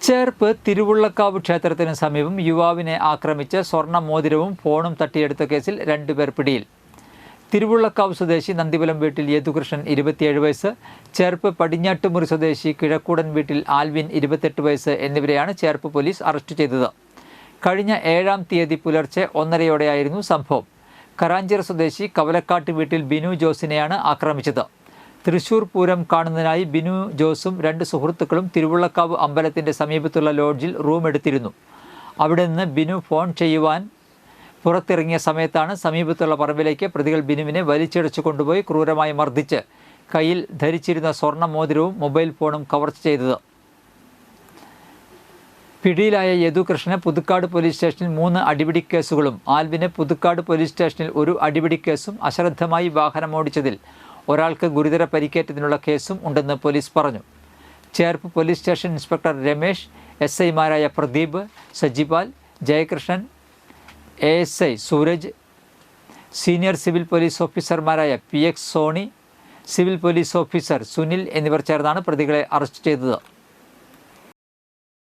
ചേർപ്പ് തിരുവുള്ളക്കാവ് ക്ഷേത്രത്തിന് സമീപം യുവാവിനെ ആക്രമിച്ച് സ്വർണ്ണ മോതിരവും ഫോണും തട്ടിയെടുത്ത കേസിൽ 2 പേർ പിടിയിൽ. തിരുവുള്ളക്കാവ് സ്വദേശി നന്ദിവലം വീട്ടിൽ യദുകൃഷ്ണൻ 27 വയസ്സ്, ചേർപ്പ് പടിഞ്ഞാട്ടുമുറി സ്വദേശി കിഴക്കൂടൻ വീട്ടിൽ ആൽവിൻ 28 വയസ്സ് എന്നിവരെയാണ് ചേർപ്പ് പോലീസ് അറസ്റ്റ് ചെയ്തത്. കഴിഞ്ഞ 7-ാം തീയതി പുലർച്ചെ 1:30യോടെയായിരുന്നു സംഭവം. കറാഞ്ചിറ സ്വദേശി കവലക്കാട്ട് വീട്ടിൽ ബിനു ജോസിനെയാണ് ആക്രമിച്ചത്. തൃശൂർ പൂരം കാണുന്നതിനായി ബിനു ജോസും 2 സുഹൃത്തുക്കളും തിരുവുള്ളക്കാവ് അമ്പലത്തിൻ്റെ സമീപത്തുള്ള ലോഡ്ജിൽ റൂം എടുത്തിരുന്നു. അവിടെ നിന്ന് ബിനു ഫോൺ ചെയ്യുവാൻ പുറത്തിറങ്ങിയ സമയത്താണ് സമീപത്തുള്ള പറമ്പിലേക്ക് പ്രതികൾ ബിനുവിനെ വലിച്ചിഴച്ചു കൊണ്ടുപോയി ക്രൂരമായി മർദ്ദിച്ച് കയ്യിൽ ധരിച്ചിരുന്ന സ്വർണ്ണ മോതിരവും മൊബൈൽ ഫോണും കവർച്ച ചെയ്തത്. പിടിയിലായ യദുകൃഷ്ണന് പുതുക്കാട് പോലീസ് സ്റ്റേഷനിൽ 3 അടിപിടി കേസുകളും ആൽവിന് പുതുക്കാട് പോലീസ് സ്റ്റേഷനിൽ 1 അടിപിടി കേസും അശ്രദ്ധമായി വാഹനമോടിച്ചതിൽ ഒരാൾക്ക് ഗുരുതര പരിക്കേറ്റതിനുള്ള കേസും ഉണ്ടെന്ന് പോലീസ് പറഞ്ഞു. Cherpu police station inspector Ramesh, SI-മാരായ Pradeep, Sajipal, Jayakrishnan, ASI Sooraj, senior civil police ഓഫീസർമാരായ PX Soni, civil police officer Sunil എന്നിവർ ചേർന്നാണ് പ്രതികളെ അറസ്റ്റ് ചെയ്തത്.